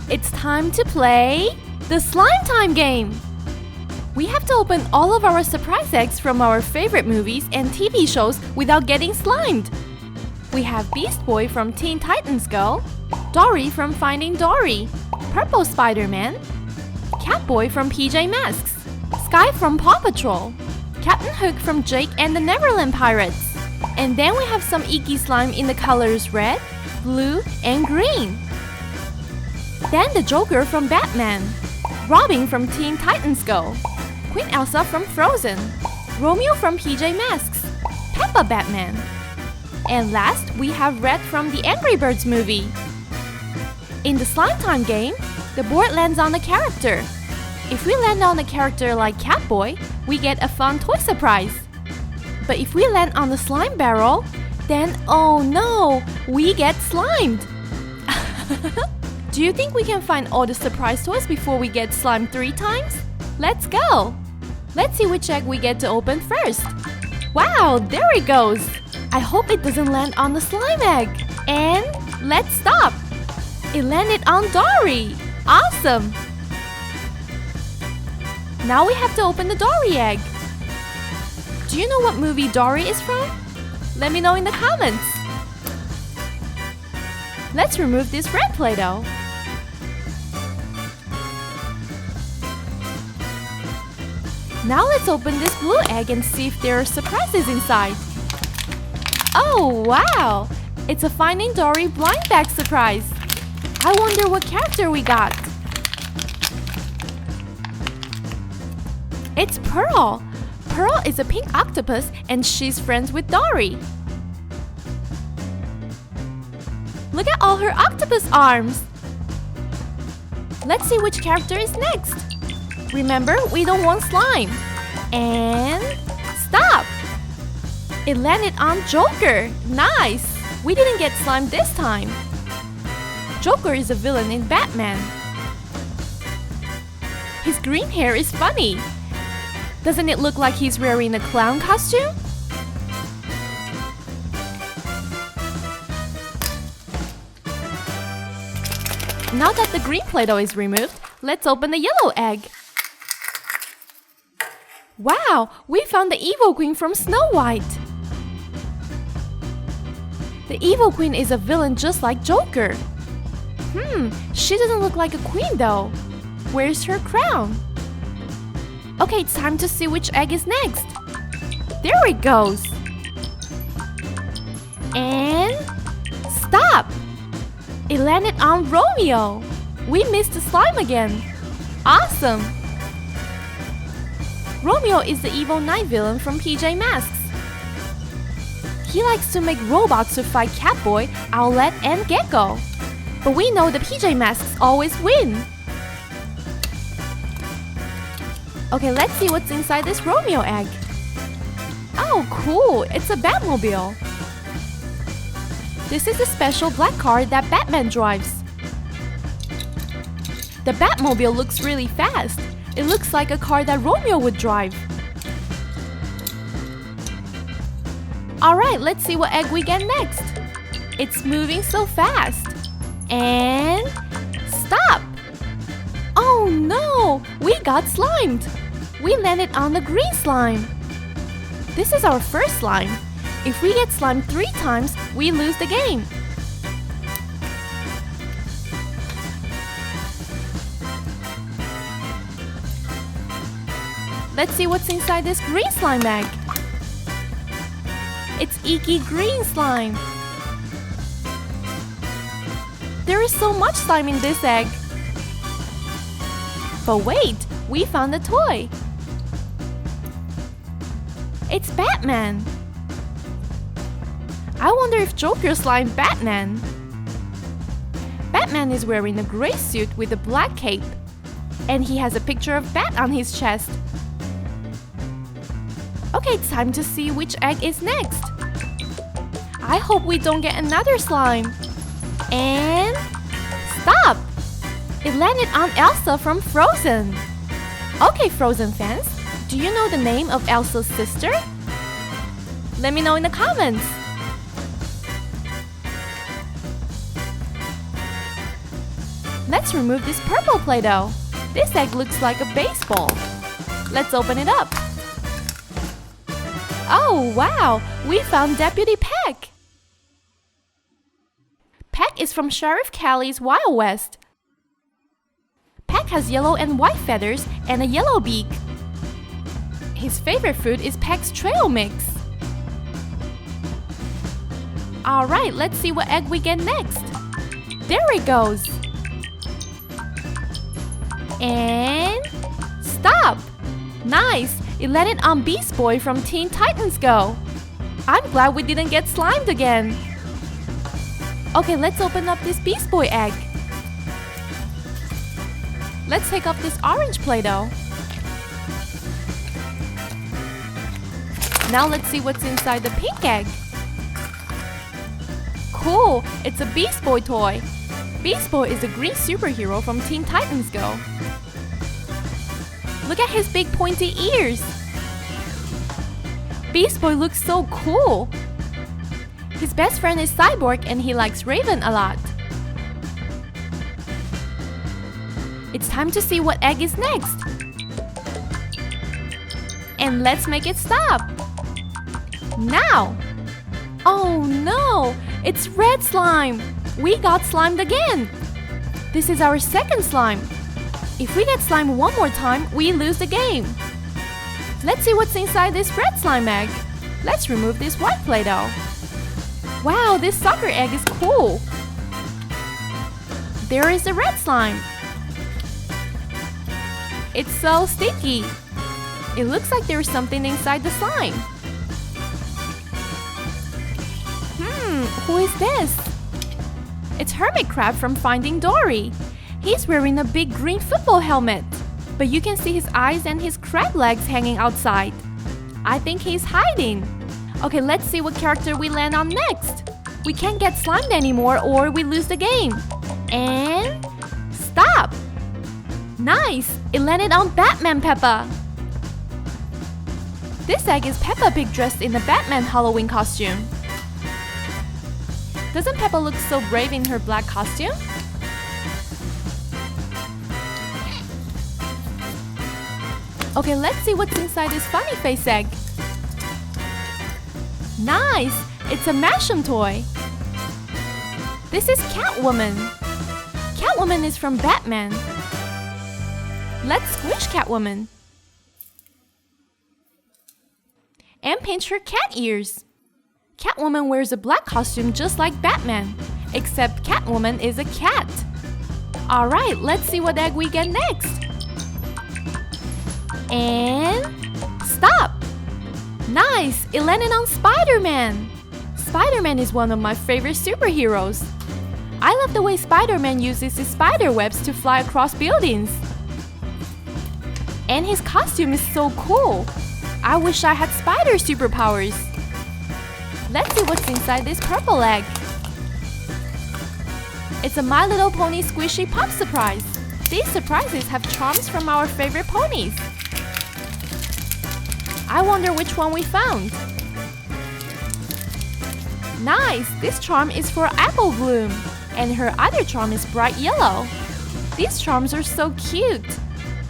It's time to play the Slime Time game! We have to open all of our surprise eggs from our favorite movies and TV shows without getting slimed. We have Beast Boy from Teen Titans Go, Dory from Finding Dory, Purple Spider-Man, Catboy from PJ Masks, Sky from Paw Patrol, Captain Hook from Jake and the Neverland Pirates. And then we have some icky slime in the colors red, blue, and green. Then the Joker from Batman, Robin from Teen Titans Go, Queen Elsa from Frozen, Romeo from PJ Masks, Peppa Batman. And last, we have Red from the Angry Birds movie. In the Slime Time game, the board lands on a character. If we land on a character like Catboy, we get a fun toy surprise. But if we land on the slime barrel, then oh no, we get slimed! Do you think we can find all the surprise toys before we get slimed 3 times? Let's go! Let's see which egg we get to open first. Wow, there it goes! I hope it doesn't land on the slime egg. And let's stop! It landed on Dory! Awesome! Now we have to open the Dory egg. Do you know what movie Dory is from? Let me know in the comments. Let's remove this red Play-Doh. Now let's open this blue egg and see if there are surprises inside. Oh wow! It's a Finding Dory blind bag surprise. I wonder what character we got. It's Pearl. Pearl is a pink octopus and she's friends with Dory. Look at all her octopus arms. Let's see which character is next. Remember, we don't want slime. And stop! It landed on Joker. Nice! We didn't get slime this time. Joker is a villain in Batman. His green hair is funny. Doesn't it look like he's wearing a clown costume? Now that the green Play-Doh is removed, let's open the yellow egg. Wow, we found the Evil Queen from Snow White. The Evil Queen is a villain just like Joker. She doesn't look like a queen though. Where's her crown? Okay, it's time to see which egg is next. There it goes. And stop! It landed on Romeo. We missed the slime again. Awesome! Romeo is the evil night villain from PJ Masks. He likes to make robots to fight Catboy, Owlette, and Gecko. But we know the PJ Masks always win. Okay, let's see what's inside this Romeo egg. Oh, cool! It's a Batmobile. This is a special black car that Batman drives. The Batmobile looks really fast. It looks like a car that Romeo would drive. Alright, let's see what egg we get next. It's moving so fast. And stop! Oh no! We got slimed! We landed on the green slime. This is our first slime. If we get slimed 3 times, we lose the game. Let's see what's inside this green slime egg. It's icky green slime. There is so much slime in this egg. But wait, we found a toy. It's Batman. I wonder if Joker slimed Batman. Batman is wearing a gray suit with a black cape. And he has a picture of Bat on his chest. Okay, it's time to see which egg is next. I hope we don't get another slime. And stop! It landed on Elsa from Frozen. Okay, Frozen fans, do you know the name of Elsa's sister? Let me know in the comments. Let's remove this purple Play-Doh. This egg looks like a baseball. Let's open it up. Oh, wow! We found Deputy Peck! Peck is from Sheriff Callie's Wild West. Peck has yellow and white feathers and a yellow beak. His favorite food is Peck's trail mix. Alright, let's see what egg we get next. There it goes! And... stop! Nice! It landed on Beast Boy from Teen Titans Go! I'm glad we didn't get slimed again! Okay, let's open up this Beast Boy egg. Let's take off this orange Play-Doh. Now let's see what's inside the pink egg. Cool! It's a Beast Boy toy. Beast Boy is a green superhero from Teen Titans Go. Look at his big pointy ears! Beast Boy looks so cool! His best friend is Cyborg and he likes Raven a lot. It's time to see what egg is next. And let's make it stop! Now! Oh no! It's red slime! We got slimed again! This is our second slime. If we get slimed one more time, we lose the game. Let's see what's inside this red slime egg. Let's remove this white Play-Doh. Wow, this soccer egg is cool! There is the red slime. It's so sticky. It looks like there's something inside the slime. Who is this? It's Hermit Crab from Finding Dory. He's wearing a big green football helmet, but you can see his eyes and his crab legs hanging outside. I think he's hiding. Okay, let's see what character we land on next. We can't get slimed anymore or we lose the game. And... stop! Nice! It landed on Batman Peppa. This egg is Peppa Pig dressed in a Batman Halloween costume. Doesn't Peppa look so brave in her black costume? Okay, let's see what's inside this funny face egg. Nice! It's a Mash'em toy. This is Catwoman. Catwoman is from Batman. Let's squish Catwoman. And pinch her cat ears. Catwoman wears a black costume just like Batman, except Catwoman is a cat. Alright, let's see what egg we get next. And... stop! Nice! It landed on Spider-Man! Spider-Man is one of my favorite superheroes. I love the way Spider-Man uses his spider webs to fly across buildings. And his costume is so cool! I wish I had spider superpowers. Let's see what's inside this purple egg. It's a My Little Pony Squishy Pop Surprise. These surprises have charms from our favorite ponies. I wonder which one we found. Nice! This charm is for Apple Bloom, and her other charm is bright yellow. These charms are so cute.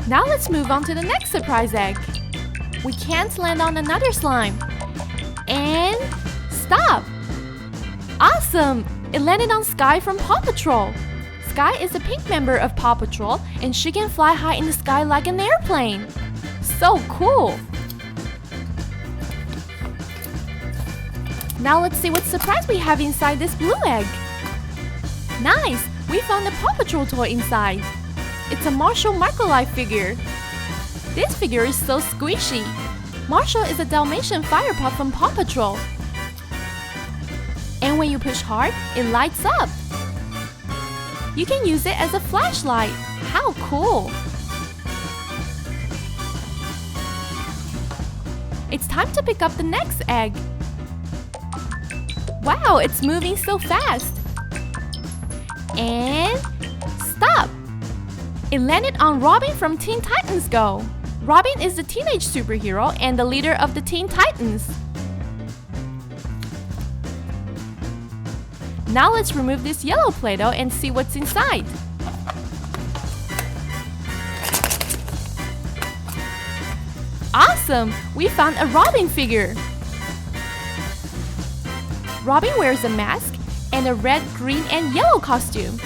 Now let's move on to the next surprise egg. We can't land on another slime. And... stop! Awesome! It landed on Sky from Paw Patrol. Sky is a pink member of Paw Patrol and she can fly high in the sky like an airplane. So cool! Now let's see what surprise we have inside this blue egg. Nice! We found a Paw Patrol toy inside. It's a Marshall Microlife figure. This figure is so squishy. Marshall is a Dalmatian fire pup from Paw Patrol. And when you push hard, it lights up. You can use it as a flashlight. How cool! It's time to pick up the next egg. Wow, it's moving so fast. And... stop! It landed on Robin from Teen Titans Go. Robin is the teenage superhero and the leader of the Teen Titans. Now let's remove this yellow Play-Doh and see what's inside. Awesome! We found a Robin figure. Robin wears a mask and a red, green, and yellow costume.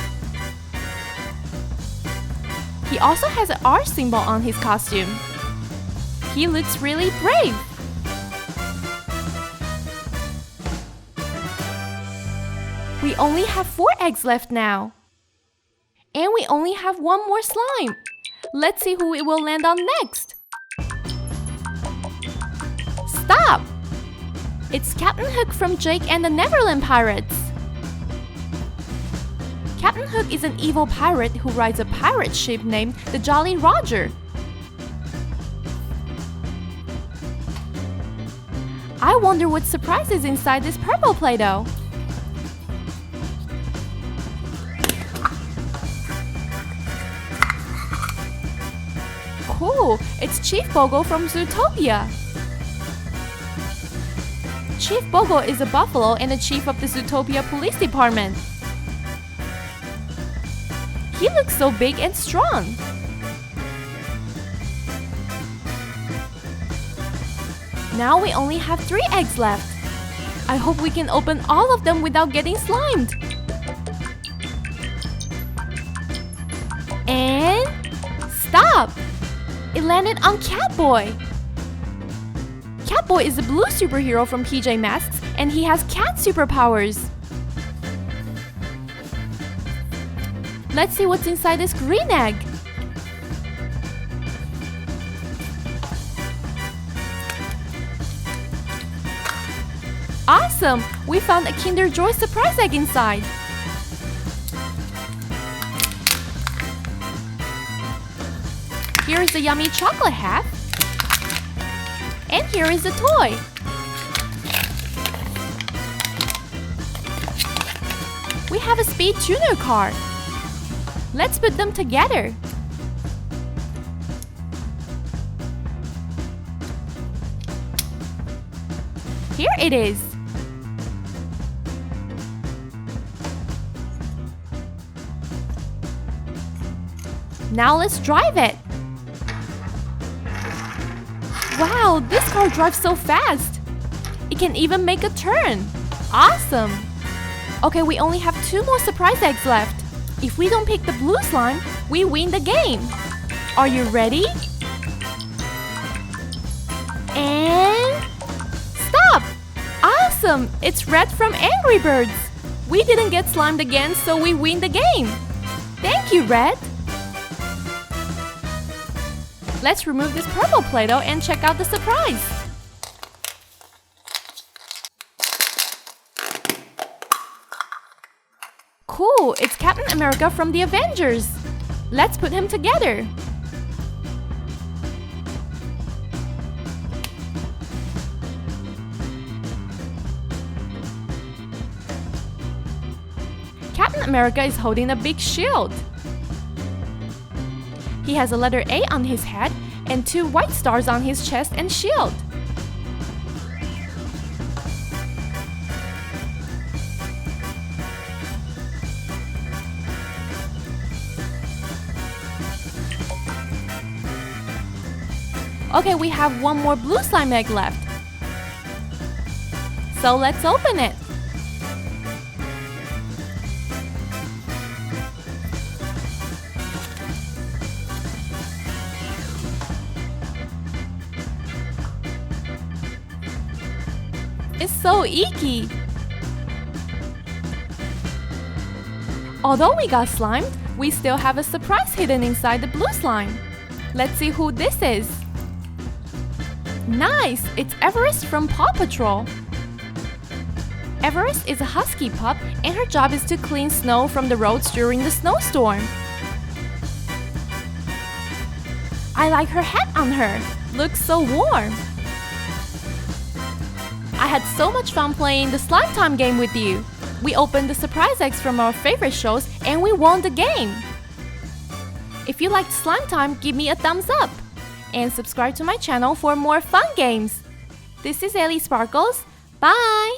He also has an R symbol on his costume. He looks really brave. We only have 4 eggs left now. And we only have 1 more slime. Let's see who it will land on next. Stop! It's Captain Hook from Jake and the Neverland Pirates. Captain Hook is an evil pirate who rides a pirate ship named the Jolly Roger. I wonder what surprise is inside this purple Play-Doh. Cool! It's Chief Bogle from Zootopia. Chief Bogle is a buffalo and the chief of the Zootopia Police Department. He looks so big and strong. Now we only have 3 eggs left. I hope we can open all of them without getting slimed. And stop! It landed on Catboy. Catboy is a blue superhero from PJ Masks and he has cat superpowers. Let's see what's inside this green egg. Awesome! We found a Kinder Joy surprise egg inside. Here is the yummy chocolate hat. And here is the toy. We have a speed tuner car. Let's put them together. Here it is. Now let's drive it. Wow, this car drives so fast. It can even make a turn. Awesome. Okay, we only have 2 more surprise eggs left. If we don't pick the blue slime, we win the game. Are you ready? And stop! Awesome! It's Red from Angry Birds. We didn't get slimed again, so we win the game. Thank you, Red. Let's remove this purple Play-Doh and check out the surprise. Cool, it's Captain America from the Avengers. Let's put him together. Captain America is holding a big shield. He has a letter A on his head and 2 white stars on his chest and shield. Okay, we have 1 more blue slime egg left. So let's open it. It's so icky. Although we got slimed, we still have a surprise hidden inside the blue slime. Let's see who this is. Nice! It's Everest from Paw Patrol. Everest is a husky pup and her job is to clean snow from the roads during the snowstorm. I like her hat on her. Looks so warm. I had so much fun playing the Slime Time game with you. We opened the surprise eggs from our favorite shows and we won the game. If you liked Slime Time, give me a thumbs up. And subscribe to my channel for more fun games. This is Ellie Sparkles. Bye!